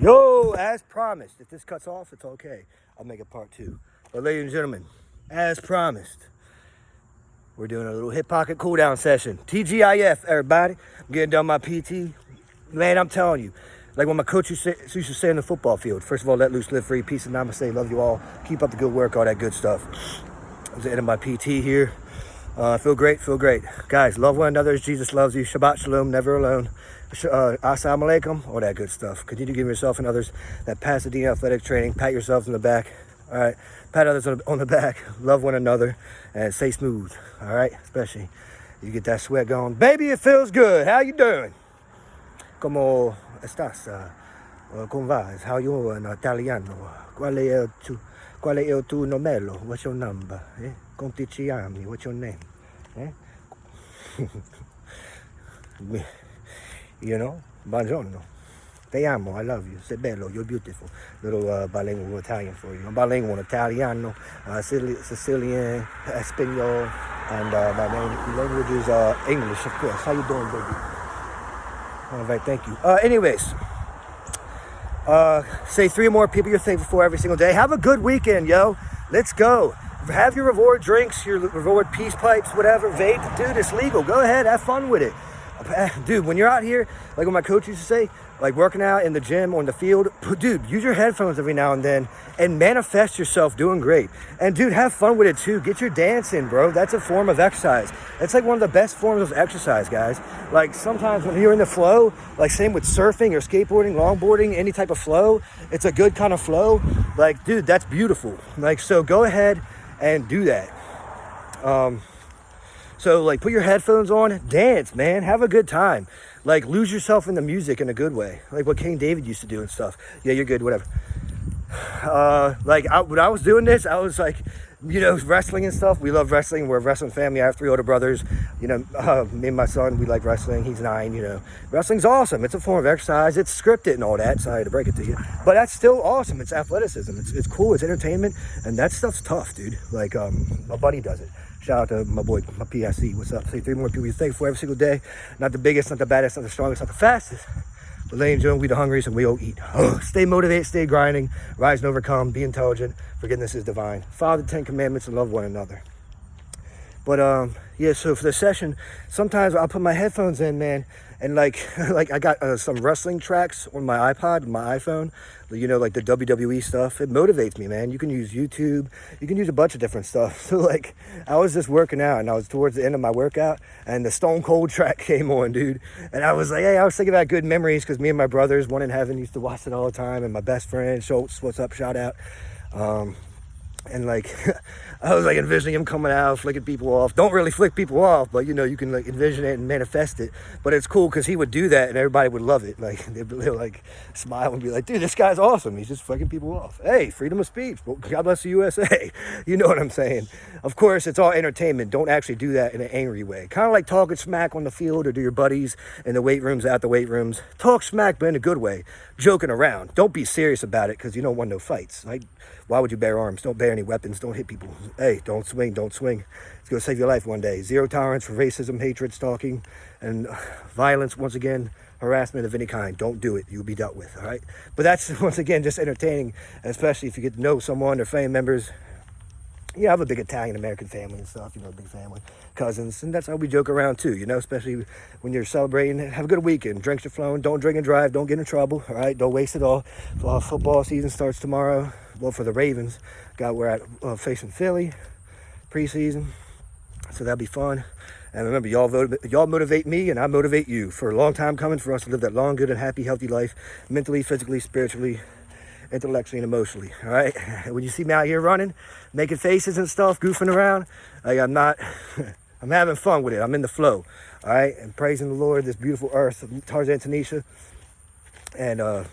Yo, as promised, if this cuts off, it's okay. I'll make it part 2. But ladies and gentlemen, as promised, we're doing a little hip pocket cool down session. TGIF, everybody. I'm getting done my PT. Man, I'm telling you, like when my coach used to say in the football field, first of all, let loose, live free, peace and namaste, love you all. Keep up the good work, all that good stuff. It's the end of my PT here. Feel great, feel great. Guys, love one another as Jesus loves you. Shabbat shalom, never alone. Assalamu alaikum, all that good stuff. Continue giving yourself and others that Pasadena athletic training. Pat yourselves on the back. All right, pat others on the back. Love one another and stay smooth. All right, especially you get that sweat going. Baby, it feels good. How you doing? Como estás? ¿Cómo vas? How you in Italiano? Qual è il tuo nome? What's your number? Come ti chiami? What's your name? You know, buongiorno. Te amo, I love you. Sei bello, you're beautiful. Little bilingual Italian for you. I'm bilingual in Italiano, Sicilian, Espanol, and my main language is English, of course. How you doing, baby? All right, thank you. Anyways, say 3 more people you're thankful for every single day. Have a good weekend, yo. Let's go. Have your reward drinks, your reward peace pipes, whatever, vape. Dude, it's legal. Go ahead, have fun with it. Dude, when you're out here, like what my coach used to say, like working out in the gym or in the field, dude, use your headphones every now and then and manifest yourself doing great. And dude, have fun with it too. Get your dance in, bro. That's a form of exercise. It's like one of the best forms of exercise, guys. Like sometimes when you're in the flow, like same with surfing or skateboarding, longboarding, any type of flow, it's a good kind of flow. Like, dude, that's beautiful. Like, so go ahead and do that. So like put your headphones on, dance, man, have a good time. Like lose yourself in the music in a good way. Like what King David used to do and stuff. Yeah, you're good, whatever. When I was doing this, I was like, you know, wrestling and stuff. We love wrestling. We're a wrestling family. I have 3 older brothers. You know, me and my son, we like wrestling. He's 9, you know. Wrestling's awesome. It's a form of exercise. It's scripted and all that. Sorry to break it to you. But that's still awesome. It's athleticism. It's cool. It's entertainment. And that stuff's tough, dude. Like, my buddy does it. Shout out to my boy, my PSC. What's up? Say 3 more people you thankful for every single day. Not the biggest, not the baddest, not the strongest, not the fastest. But ladies and gentlemen, we the hungriest and we all eat. Stay motivated, stay grinding, rise and overcome, be intelligent. Forgiveness is divine. Follow the 10 commandments and love one another. But yeah, so for the session, sometimes I'll put my headphones in, man, and like I got some wrestling tracks on my iPod, my iPhone, you know, like the WWE stuff. It motivates me, man. You can use YouTube, you can use a bunch of different stuff. So like I was just working out and I was towards the end of my workout and the Stone Cold track came on, dude. And I was like, hey, I was thinking about good memories because me and my brothers, one in heaven, used to watch it all the time, and my best friend Schultz, what's up, shout out. And like I was like envisioning him coming out, flicking people off. Don't really flick people off, but you know, you can like envision it and manifest it. But it's cool because he would do that and everybody would love it. Like they'd like smile and be like, dude, this guy's awesome. He's just flicking people off. Hey, freedom of speech. Well, God bless the USA. You know what I'm saying? Of course, it's all entertainment. Don't actually do that in an angry way. Kind of like talking smack on the field or to your buddies in the weight rooms, at the weight rooms. Talk smack, but in a good way. Joking around. Don't be serious about it because you don't want no fights. Like, why would you bear arms? Don't bear any weapons. Don't hit people. Hey, don't swing. Don't swing. It's going to save your life one day. Zero tolerance for racism, hatred, stalking, and violence. Once again, harassment of any kind. Don't do it. You'll be dealt with, all right? But that's, once again, just entertaining, especially if you get to know someone, their family members. Yeah, I have a big Italian-American family and stuff, you know, big family, cousins, and that's how we joke around too, you know, especially when you're celebrating. Have a good weekend. Drinks are flowing. Don't drink and drive. Don't get in trouble, all right? Don't waste it all. Football season starts tomorrow. Well, for the Ravens, we're at facing Philly, preseason, so that'll be fun. And remember, y'all motivate me, and I motivate you. For a long time coming, for us to live that long, good, and happy, healthy life, mentally, physically, spiritually, intellectually, and emotionally. All right. When you see me out here running, making faces and stuff, goofing around, like I'm having fun with it. I'm in the flow. All right, and praising the Lord, this beautiful earth, Tarzan, Tanisha, and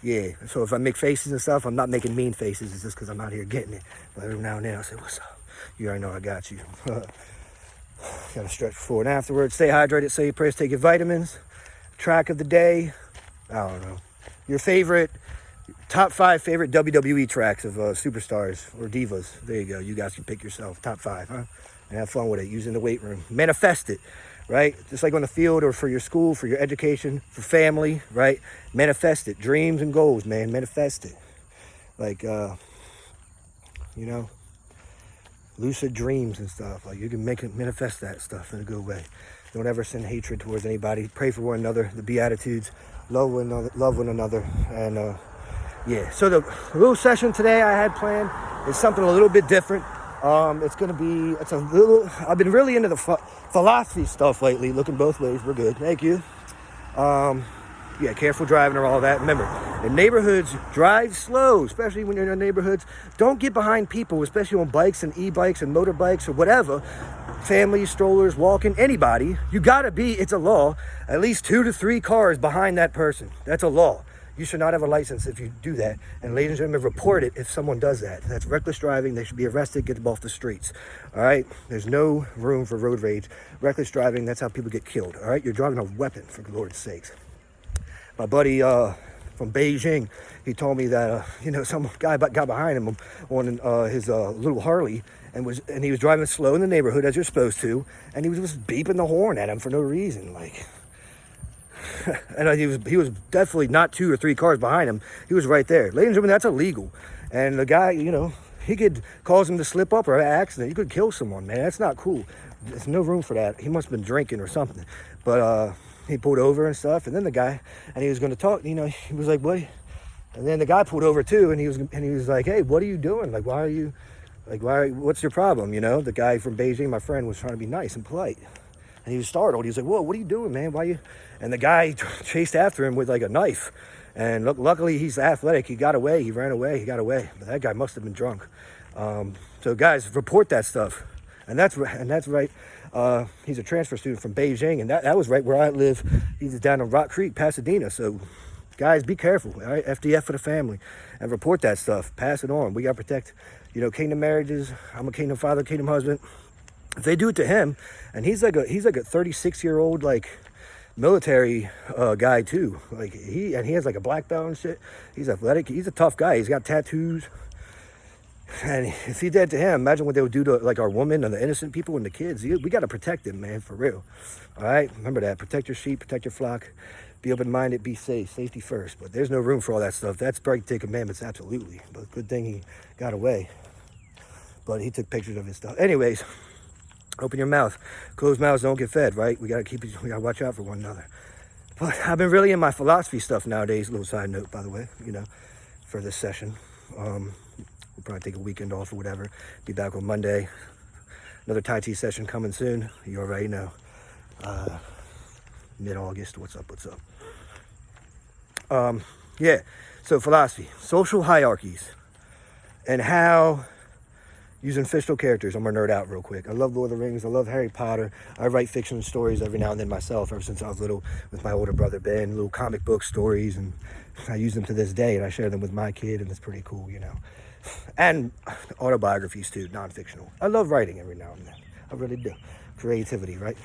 yeah, so if I make faces and stuff, I'm not making mean faces. It's just because I'm out here getting it. But every now and then I'll say, what's up? You already know I got you. Gotta stretch before and afterwards. Stay hydrated, say your prayers, take your vitamins. Track of the day. I don't know. Your top 5 favorite WWE tracks of superstars or divas. There you go. You guys can pick yourself. Top 5, huh? And have fun with it. Use it in the weight room. Manifest it. right? Just like on the field or for your school, for your education, for family, right? Manifest it. Dreams and goals, man. Manifest it. Like, you know, lucid dreams and stuff. Like, you can make it manifest that stuff in a good way. Don't ever send hatred towards anybody. Pray for one another. The Beatitudes. Love one another. And, yeah. So the little session today I had planned is something a little bit different. It's a little, I've been really into the philosophy stuff lately, looking both ways. We're good. Thank you. Yeah, careful driving or all that. Remember, in neighborhoods, drive slow, especially when you're in neighborhoods. Don't get behind people, especially on bikes and e-bikes and motorbikes or whatever. Families, strollers, walking, anybody. You gotta be, it's a law, at least 2 to 3 cars behind that person. That's a law. You should not have a license if you do that. And ladies and gentlemen, report it if someone does that. That's reckless driving. They should be arrested, get them off the streets. All right? There's no room for road rage. Reckless driving, that's how people get killed. All right? You're driving a weapon, for the Lord's sakes. My buddy from Beijing, he told me that, some guy got behind him on his little Harley and he was driving slow in the neighborhood as you're supposed to. And he was just beeping the horn at him for no reason. Like... and he was definitely not 2 or 3 cars behind him. He was right there. Ladies and gentlemen, that's illegal. And the guy, he could cause him to slip up or an accident. He could kill someone, man. That's not cool. There's no room for that. He must have been drinking or something. But he pulled over and stuff. And then the guy, and he was going to talk, he was like, what? And then the guy pulled over too. And he was like, hey, what are you doing? Like, what's your problem? The guy from Beijing, my friend, was trying to be nice and polite. And he was startled. He was like, whoa, what are you doing, man? Why you? And the guy chased after him with like a knife. And luckily he's athletic. He got away. He ran away. He got away. But that guy must have been drunk. So guys, report that stuff. And that's right. He's a transfer student from Beijing. And that was right where I live. He's down in Rock Creek, Pasadena. So guys, be careful. All right? FDF for the family. And report that stuff. Pass it on. We got to protect, kingdom marriages. I'm a kingdom father, kingdom husband. If they do it to him, and he's like a 36-year-old like military guy too. Like he has like a black belt and shit. He's athletic. He's a tough guy. He's got tattoos. And if he did to him, imagine what they would do to like our women and the innocent people and the kids. We got to protect them, man, for real. All right, remember that. Protect your sheep. Protect your flock. Be open-minded. Be safe. Safety first. But there's no room for all that stuff. That's break the commandments, absolutely. But good thing he got away. But he took pictures of his stuff. Anyways. Open your mouth. Closed mouths don't get fed, right? We gotta watch out for one another. But I've been really in my philosophy stuff nowadays. A little side note, by the way, for this session. We'll probably take a weekend off or whatever. Be back on Monday. Another Tai Chi session coming soon. You already know. Mid-August. What's up? Yeah. So philosophy, social hierarchies, and how. Using fictional characters. I'm gonna nerd out real quick. I love Lord of the Rings. I love Harry Potter. I write fiction stories every now and then myself, ever since I was little, with my older brother Ben. Little comic book stories, and I use them to this day, and I share them with my kid, and it's pretty cool, And autobiographies too, non-fictional. I love writing every now and then. I really do. Creativity, right?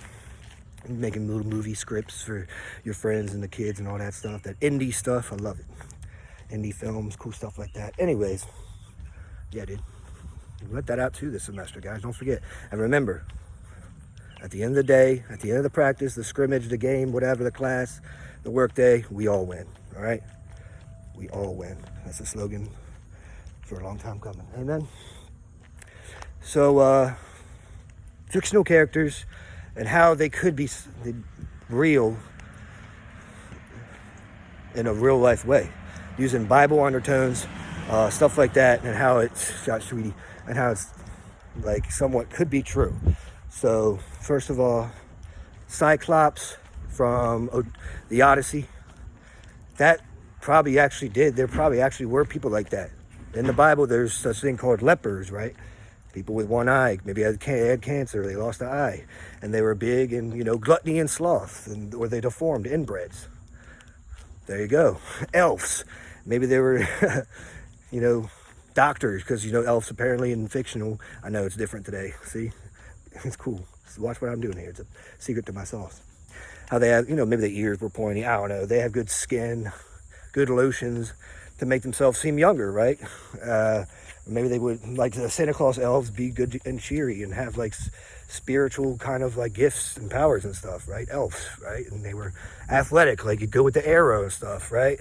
Making little movie scripts for your friends and the kids and all that stuff. That indie stuff, I love it. Indie films, cool stuff like that. Anyways, yeah, dude. Let that out too this semester, guys. Don't forget. And remember, at the end of the day, at the end of the practice, the scrimmage, the game, whatever, the class, the work day, we all win. All right? We all win. That's the slogan for a long time coming. Amen? So, fictional characters and how they could be real in a real life way. Using Bible undertones, stuff like that, and how it's shot, sweetie, and how it's like somewhat could be true. So first of all, Cyclops from the Odyssey, that probably actually did. There probably actually were people like that. In the Bible, there's such thing called lepers, right? People with one eye, maybe had cancer, they lost an eye, and they were big in, gluttony and sloth, or they deformed inbreds. There you go. Elves, maybe they were, doctors, because elves apparently in fictional. I know it's different today. See, it's cool. So watch what I'm doing here. It's a secret to my sauce. How they have, maybe the ears were pointy. I don't know. They have good skin, good lotions to make themselves seem younger, right? Maybe they would, like the Santa Claus elves, be good and cheery and have like spiritual kind of like gifts and powers and stuff, right? Elves, right? And they were athletic, like you go with the arrow and stuff, right?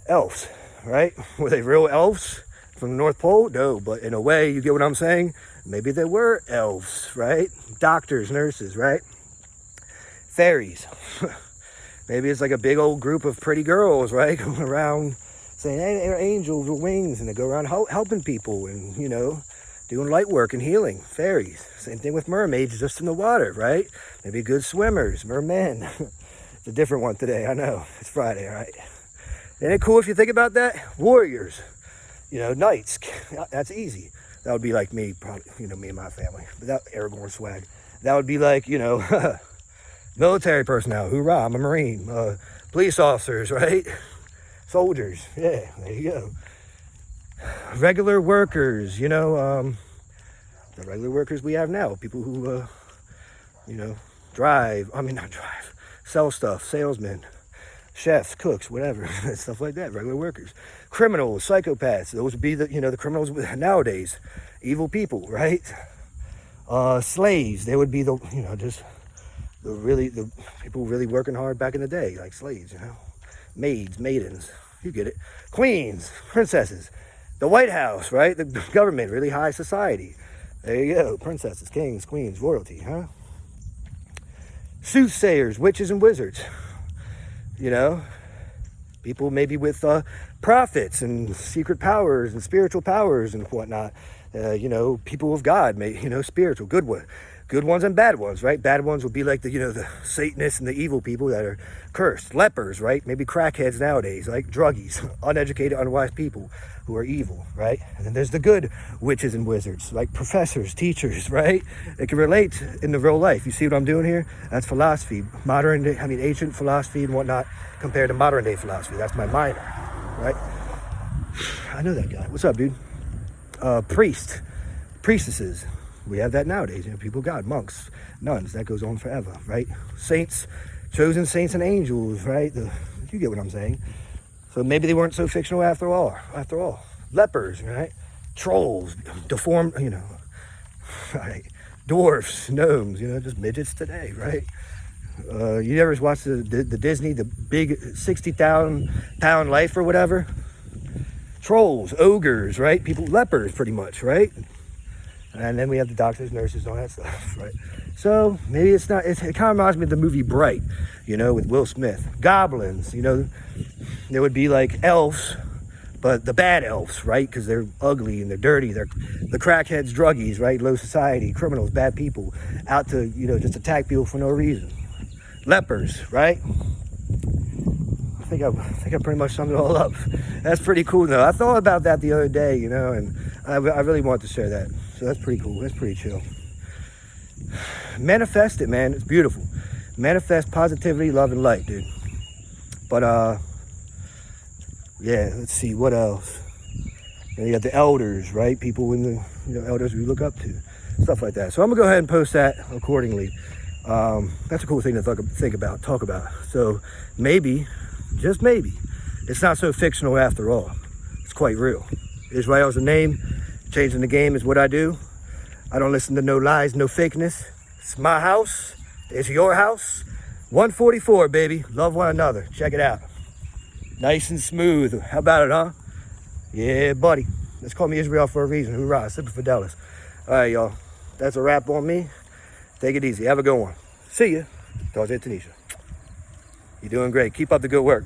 Elves, right? Were they real elves from the North Pole? No, but in a way, you get what I'm saying? Maybe they were elves, right? Doctors, nurses, right? Fairies. Maybe it's like a big old group of pretty girls, right? Going around saying, hey, they're angels with wings, and they go around helping people and, you know, doing light work and healing. Fairies. Same thing with mermaids, just in the water, right? Maybe good swimmers, mermen. It's a different one today, I know. It's Friday, right? Isn't it cool if you think about that? Warriors, you know, knights. That's easy. That would be like me, probably, you know, me and my family. But that Aragorn swag. That would be like, you know, military personnel. Hoorah, I'm a Marine. Police officers, right? Soldiers. Yeah, there you go. Regular workers, you know, the regular workers we have now. People who, you know, sell stuff, salesmen. Chefs, cooks, whatever, stuff like that, regular workers. Criminals, psychopaths, those would be the, you know, the criminals nowadays. Evil people, right? Slaves, they would be the, you know, just the people really working hard back in the day, like slaves, you know. Maids, maidens, you get it. Queens, princesses. The White House, right? The government, really high society. There you go, princesses, kings, queens, royalty, huh? Soothsayers, witches and wizards. You know, people maybe with prophets and secret powers and spiritual powers and whatnot. You know, people of God, you know, spiritual, good ones and bad ones, right? Bad ones would be like the, you know, the Satanists and the evil people that are cursed. Lepers, right? Maybe crackheads nowadays, like druggies, uneducated, unwise people who are evil, right? And then there's the good witches and wizards, like professors, teachers, right? They can relate in the real life. You see what I'm doing here? That's philosophy, ancient philosophy and whatnot compared to modern day philosophy. That's my minor, right? I know that guy. What's up, dude? Priestesses. We have that nowadays, you know, people of God, monks, nuns, that goes on forever, right? Saints, chosen saints and angels, right? You get what I'm saying. So maybe they weren't so fictional after all. Lepers, right? Trolls, deformed, you know, right? Dwarfs, gnomes, you know, just midgets today, right? You ever watch the Disney, the big 60,000-pound life or whatever? Trolls, ogres, right? People, lepers pretty much, right? And then we have the doctors, nurses, all that stuff, right? So maybe it's not, it kind of reminds me of the movie Bright, you know, with Will Smith. Goblins, you know, there would be like elves, but the bad elves, right? Because they're ugly and they're dirty. They're the crackheads, druggies, right? Low society, criminals, bad people, out to, you know, just attack people for no reason. Lepers, right? I think I pretty much summed it all up. That's pretty cool, though. I thought about that the other day, you know, and I really wanted to share that. So that's pretty cool. That's pretty chill. Manifest it, man. It's beautiful. Manifest positivity, love, and light, dude. But, yeah, let's see. What else? You got the elders, right? People in the, you know, elders we look up to. Stuff like that. So I'm going to go ahead and post that accordingly. That's a cool thing to talk about. So maybe, just maybe, it's not so fictional after all. It's quite real. Israel's a name. Changing the game is what I do. I don't listen to no lies, no fakeness. It's my house. It's your house. 144, baby. Love one another. Check it out. Nice and smooth. How about it, huh? Yeah, buddy. Let's call me Israel for a reason. Hoorah. Super Fidelis. All right, y'all. That's a wrap on me. Take it easy. Have a good one. See ya. Talk to you, Tanisha. You're doing great. Keep up the good work.